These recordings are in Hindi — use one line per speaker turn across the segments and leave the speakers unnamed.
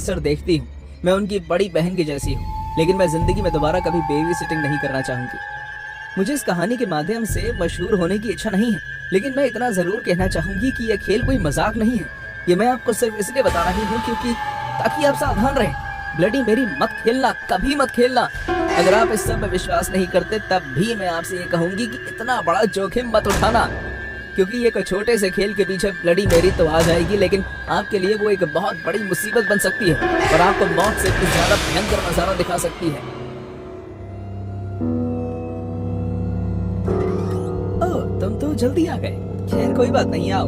अक्सर देखती हूँ। मैं उनकी बड़ी बहन की जैसी हूँ, लेकिन मैं जिंदगी में दोबारा कभी बेबी सिटिंग नहीं करना चाहूंगी। मुझे इस कहानी के माध्यम से मशहूर होने की इच्छा नहीं है, लेकिन मैं इतना जरूर कहना चाहूंगी कि यह खेल कोई मजाक नहीं है। ये मैं आपको सिर्फ इसलिए बता रही हूँ क्योंकि ताकि आप सावधान रहें। ब्लडी मेरी मत खेलना, कभी मत खेलना। अगर आप इस सब में विश्वास नहीं करते तब भी मैं आपसे ये कहूंगी कि इतना बड़ा जोखिम मत उठाना, क्योंकि ये एक छोटे से खेल के पीछे ब्लडी मेरी तो आ जाएगी, लेकिन आपके लिए वो एक बहुत बड़ी मुसीबत बन सकती है और आपको मौत से कुछ ज्यादा भयंकर नजारा दिखा सकती है। ओह, तुम तो जल्दी आ गए। खैर कोई बात नहीं, आओ।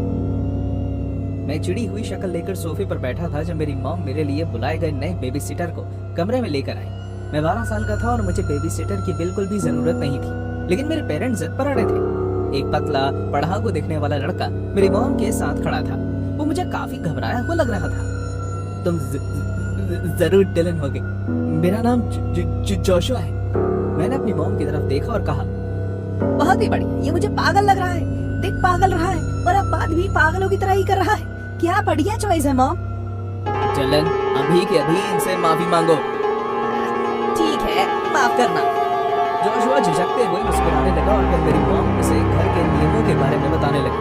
मैं चिड़ी हुई शक्ल लेकर सोफे पर बैठा था जब मेरी मॉम मेरे लिए बुलाए गए नए बेबी सिटर को कमरे में लेकर आई। मैं 12 साल का था और मुझे बेबी सिटर की बिल्कुल भी जरूरत नहीं थी, लेकिन मेरे पेरेंट्स जिद पर अड़े थे। एक पतला पढ़ाकू दिखने वाला लड़का मेरी मॉम के साथ खड़ा था। वो मुझे काफी घबराया हुआ लग रहा था। तुम जरूर डिलन होगे। मेरा नाम जोशुआ है। मैंने अपनी मॉम की तरफ देखा और कहा, बहुत ही बढ़िया। ये मुझे पागल लग रहा है। देख, पागल रहा है और अब बात भी पागलों की तरह ही कर रहा है। क्या बढ़िया चॉइस है मॉम। डिलन, अभी के अभी इनसे माफी मांगो। ठीक है, माफ करना। जोशुआ झिझकते हुए मुस्कुराने लगा और फिर मेरी मॉम उसे घर के नियमों के बारे में बताने लगी।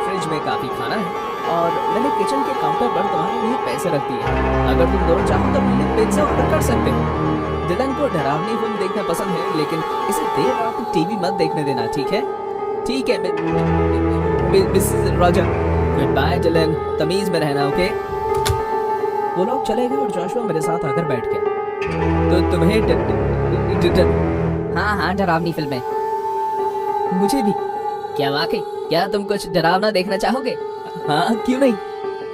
फ्रिज में काफी खाना है और मैंने किचन के काउंटर पर तुम्हारे लिए पैसे रख दिए। अगर तुम दोनों चाहो तो अपने लिए पिज्जा ऑर्डर कर सकते हो। डिलन को डरावनी फिल्म देखना पसंद है, लेकिन इसे देर रात टीवी मत देखने देना, ठीक है? ठीक है Mrs Roger. Goodbye Dylan, तमीज में रहना, ओके? वो लोग चले गए और जोशुआ मेरे साथ आकर बैठ गया। तो तुम्हें हाँ, डरावनी फिल्में। मुझे भी। क्या वाकई? क्या तुम कुछ डरावना देखना चाहोगे? हाँ, क्यों नहीं।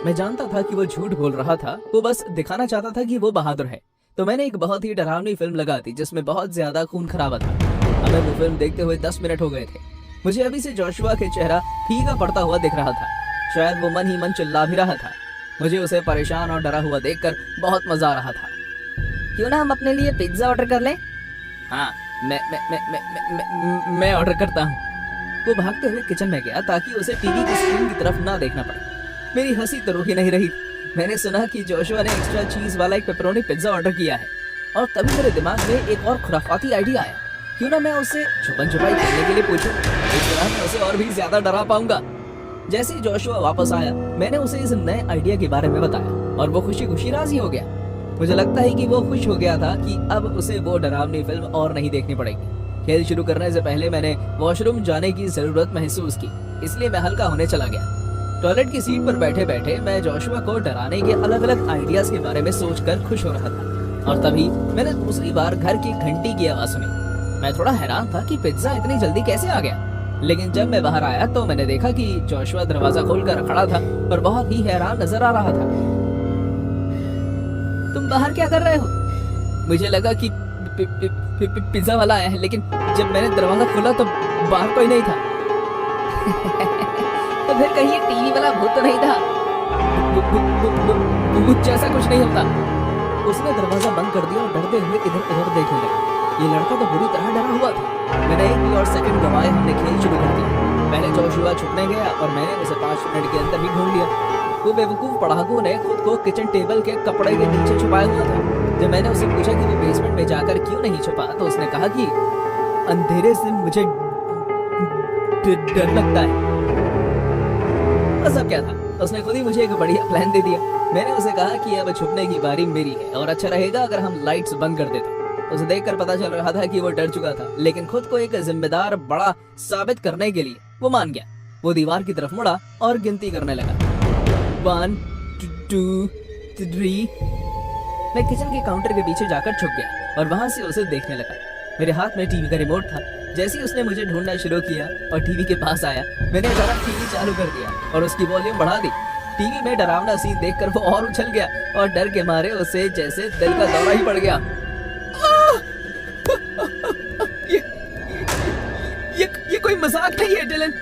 मैं जानता था कि वो झूठ बोल रहा था, वो बस दिखाना चाहता था कि वो बहादुर है। तो मैंने एक बहुत ही डरावनी फिल्म लगा दी जिसमें बहुत ज्यादा खून खराबा था। हमें वो फिल्म देखते हुए 10 मिनट हो गए थे। मुझे अभी से जोशुआ के चेहरा फीका पड़ता हुआ दिख रहा था। शायद वो मन ही मन चिल्ला भी रहा था। मुझे उसे परेशान और डरा हुआ देखकर बहुत मजा आ रहा था। क्यों ना हम अपने लिए पिज्जा ऑर्डर कर लें? हाँ, मैं ऑर्डर करता हूँ। वो भागते हुए किचन में गया ताकि उसे टीवी की स्क्रीन की तरफ ना देखना पड़े। मेरी हंसी तो रुकी नहीं रही। मैंने सुना कि जोशुआ ने एक्स्ट्रा चीज वाला एक पेपरोनी पिज्जा ऑर्डर किया है और तभी मेरे दिमाग में एक और खुराफाती आइडिया आया। क्यों ना मैं उससे छुपन छुपाई खेलने के लिए पूछूं। इस तरह मैं उसे और भी ज्यादा डरा पाऊंगा। जैसे ही जोशुआ वापस आया, मैंने उसे इस नए आइडिया के बारे में बताया और वो खुशी खुशी राजी हो गया। मुझे लगता है कि वो खुश हो गया था कि अब उसे वो डरावनी फिल्म और नहीं देखनी पड़ेगी। खेल शुरू करने से पहले मैंने वॉशरूम जाने की जरूरत महसूस की, इसलिए मैं हल्का होने चला गया। टॉयलेट की सीट पर बैठे बैठे मैं जोशुआ को डराने के अलग अलग आइडियाज के बारे में सोचकर खुश हो रहा था और तभी मैंने दूसरी बार घर की घंटी की आवाज सुनी। मैं थोड़ा हैरान था कि पिज्जा इतनी जल्दी कैसे आ गया, लेकिन जब मैं बाहर आया तो मैंने देखा कि जोशुआ दरवाजा खोलकर खड़ा था और बहुत ही हैरान नजर आ रहा था। तुम बाहर क्या कर रहे हो? मुझे लगा कि पिज्जा वाला आया है, लेकिन जब मैंने दरवाजा खोला तो बाहर कोई नहीं था। तो फिर कहीं टीवी वाला भूत तो नहीं था? भूत जैसा कुछ नहीं होता। उसने दरवाजा बंद कर दिया और डरते हुए इधर उधर देखने लगा। ये लड़का तो बुरी तरह डरा हुआ था। मैंने एक भी और सेकंड गवाए हमने खेल शुरू कर दिया। पहले जोशुआ छुपने गया और मैंने उसे 5 मिनट के अंदर ही ढूंढ लिया। वो बेवकूफ पढ़ाकू ने खुद को किचन टेबल के कपड़े के नीचे छुपाया हुआ था। जब मैंने उसे पूछा कि वो बेसमेंट में जाकर क्यों नहीं छुपा, तो उसने कहा कि अंधेरे से मुझे डर लगता है। बस अब क्या था, उसने खुद ही मुझे एक बढ़िया प्लान दे दिया। मैंने उसे कहा कि अब छुपने की बारी मेरी है और अच्छा रहेगा अगर हम लाइट्स बंद कर देते। उसे देखकर पता चल रहा था कि वो डर चुका था, लेकिन खुद को एक जिम्मेदार बड़ा साबित करने के लिए वो मान गया। वो दीवार की तरफ मुड़ा और गिनती करने लगा। 1 2 3। मैं किचन के काउंटर के पीछे जाकर छुप गया और वहां से उसे देखने लगा। मेरे हाथ में टीवी का रिमोट था। जैसे ही उसने मुझे ढूंढना शुरू किया और टीवी के पास आया, मैंने अचानक टीवी चालू कर दिया और उसकी वॉल्यूम बढ़ा दी। टीवी में डरावना सीन देखकर वो और उछल गया और डर के मारे उसे जैसे दिल का दौरा ही पड़ गया। ये कोई मजाक नहीं है डिलन।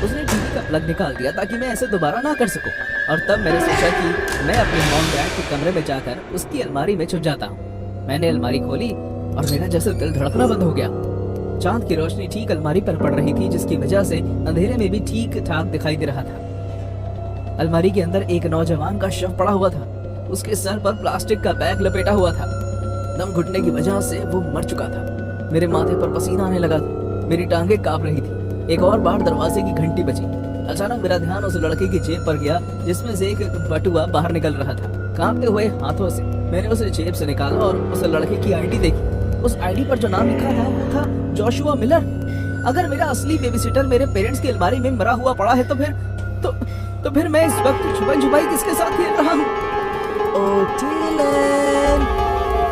उसने टीवी का प्लग निकाल दिया ताकि मैं ऐसे दोबारा ना कर सकूं। और तब मैंने सोचा कि मैं अपने मॉम डैड के कमरे में जाकर उसकी अलमारी में छुप जाता हूँ। मैंने अलमारी खोली और मेरा जैसे दिल धड़कना बंद हो गया। चांद की रोशनी ठीक अलमारी पर पड़ रही थी, जिसकी वजह से अंधेरे में भी ठीक ठाक दिखाई दे रहा था। अलमारी के अंदर एक नौजवान का शव पड़ा हुआ था। उसके सर पर प्लास्टिक का बैग लपेटा हुआ था। दम घुटने की वजह से वो मर चुका था। मेरे माथे पर पसीना आने लगा था, मेरी टांगे कांप रही थी। एक और बार दरवाजे की घंटी बजी। अचानक मेरा ध्यान उस लड़के की जेब पर गया जिसमें से एक बटुआ बाहर निकल रहा था। कांपते हुए हाथों से मैंने उसे जेब से निकाला और उस लड़के की आईडी देखी। उस आईडी पर जो नाम लिखा था वो था जोशुआ मिलर। अगर मेरा असली बेबीसिटर मेरे पेरेंट्स की अलमारी में मरा हुआ पड़ा है तो फिर मैं इस वक्त छुपन छुपाई किसके साथ खेल रहा हूँ? ओ टिलन,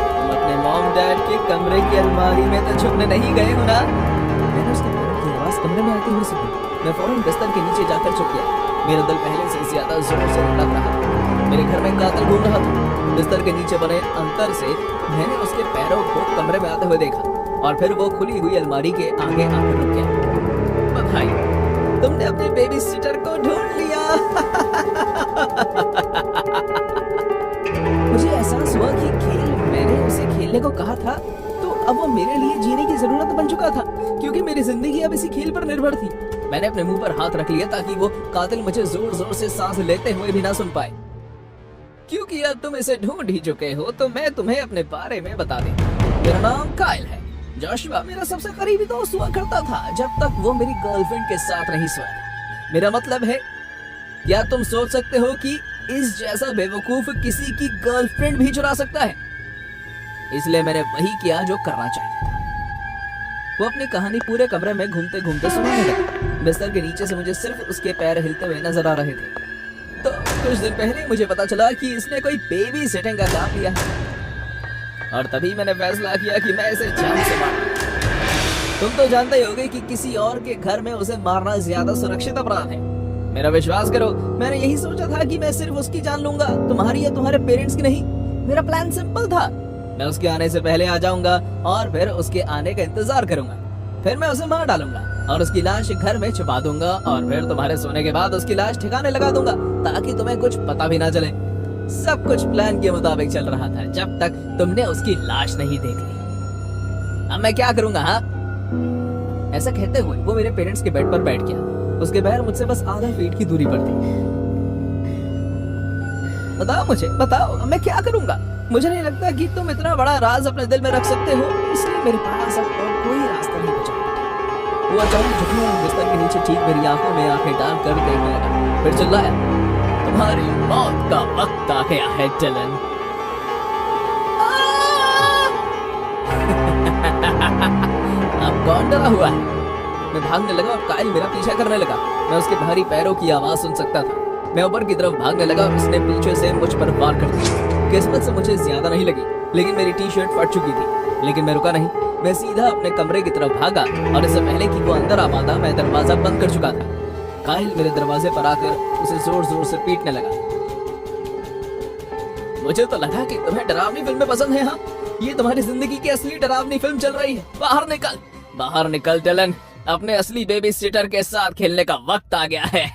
तुम अपने मॉम डैड के कमरे की अलमारी में तो छुपने नहीं गए हो ना? मैंने उसके पैरों की आवाज कमरे में आती हुई सुनी। मैं फौरन बिस्तर के नीचे जाकर छुप गया। मेरा दिल पहले से ज्यादा जोर से धड़क रहा था। मेरे घर में कातिल घूम रहा था। बिस्तर के नीचे बने अंतर से मैंने उसके पैरों को कमरे में आते हुए देखा और फिर वो खुली हुई अलमारी के आगे आकर रुक गया। भाई, तुमने अपने बेबी सिटर को ढूंढ लिया। मुझे एहसास हुआ कि खेल मैंने उसे खेलने को कहा था तो अब वो मेरे लिए जीने की जरूरत बन चुका था, क्योंकि मेरी जिंदगी अब इसी खेल पर निर्भर थी। मैंने अपने मुंह पर हाथ रख लिया ताकि वो कातिल मुझे जोर जोर से सांस लेते हुए भी ना सुन पाए। क्योंकि अब तुम इसे ढूंढ ही चुके हो तो मैं तुम्हें अपने बारे में बता दें। मेरा नाम काइल है। जोशुआ मेरा सबसे करीबी दोस्त हुआ करता था जब तक वो मेरी गर्लफ्रेंड के साथ नहीं सोया। मेरा मतलब है, क्या तुम सोच सकते हो कि इस जैसा बेवकूफ किसी की गर्लफ्रेंड भी चुरा सकता है? इसलिए मैंने वही किया जो करना चाहिए था। वो अपनी कहानी पूरे कमरे में घूमते घूमते सुनाने लगा। बिस्तर के नीचे से मुझे सिर्फ उसके पैर हिलते हुए नजर आ रहे थे। तो कुछ दिन पहले मुझे पता चला कि इसने कोई बेबी सिटिंग का काम लिया है और तभी मैंने फैसला किया कि मैं इसे जान से मारूं। तुम तो जानते ही होगे कि किसी और के घर में उसे मारना ज्यादा सुरक्षित अपराध है। मेरा विश्वास करो, मैंने यही सोचा था कि मैं सिर्फ उसकी जान लूंगा, तुम्हारी या तुम्हारे पेरेंट्स की नहीं। मेरा प्लान सिंपल था, मैं उसके आने से पहले आ जाऊंगा और फिर उसके आने का इंतजार करूंगा। फिर मैं उसे मार डालूंगा और उसकी लाश घर में छुपा दूंगा और फिर तुम्हारे सोने के बाद उसकी लाश ठिकाने लगा दूंगा ताकि तुम्हें कुछ पता भी ना चले। सब कुछ प्लान के मुताबिक चल रहा था जब तक तुमने उसकी लाश नहीं देख ली। अब मैं क्या करूंगा? हाँ, ऐसा कहते हुए वो मेरे पेरेंट्स के बेड पर बैठ गया। उसके पैर मुझसे बस आधा फीट की दूरी पर थे। बताओ मुझे, बताओ, मैं क्या करूंगा? मुझे नहीं लगता कि तुम इतना बड़ा राज अपने दिल में रख सकते हो, इसलिए मेरे पास अब और कोई रास्ता नहीं बचा। वो अचानक झुकने और बिस्तर के नीचे ठीक मेरी आंखों में आंखें डालकर देखने लगा। फिर चिल्लाया, तुम्हारी मौत का वक्त आ गया है टिलन। अब कौन डरा हुआ है? मैं भागने लगा और काइल मेरा पीछा करने लगा। मैं उसके भारी पैरों की आवाज सुन सकता था। मैं ऊपर की तरफ भागने लगा और उसने पीछे से मुझ पर वार कर दिया। किस्मत से मुझे ज्यादा नहीं लगी, लेकिन मेरी टी शर्ट फट चुकी थी। लेकिन मैं रुका नहीं, मैं सीधा अपने कमरे की तरफ भागा और इससे पहले कि वो अंदर आ पाता मैं दरवाजा बंद कर चुका था। काइल मेरे दरवाजे पर आकर उसे जोर जोर से पीटने लगा। मुझे तो लगा कि तुम्हें डरावनी फिल्में पसंद है। हाँ, ये तुम्हारी जिंदगी की असली डरावनी फिल्म चल रही है। बाहर निकल टिलन, अपने असली बेबी सिटर के साथ खेलने का वक्त आ गया है।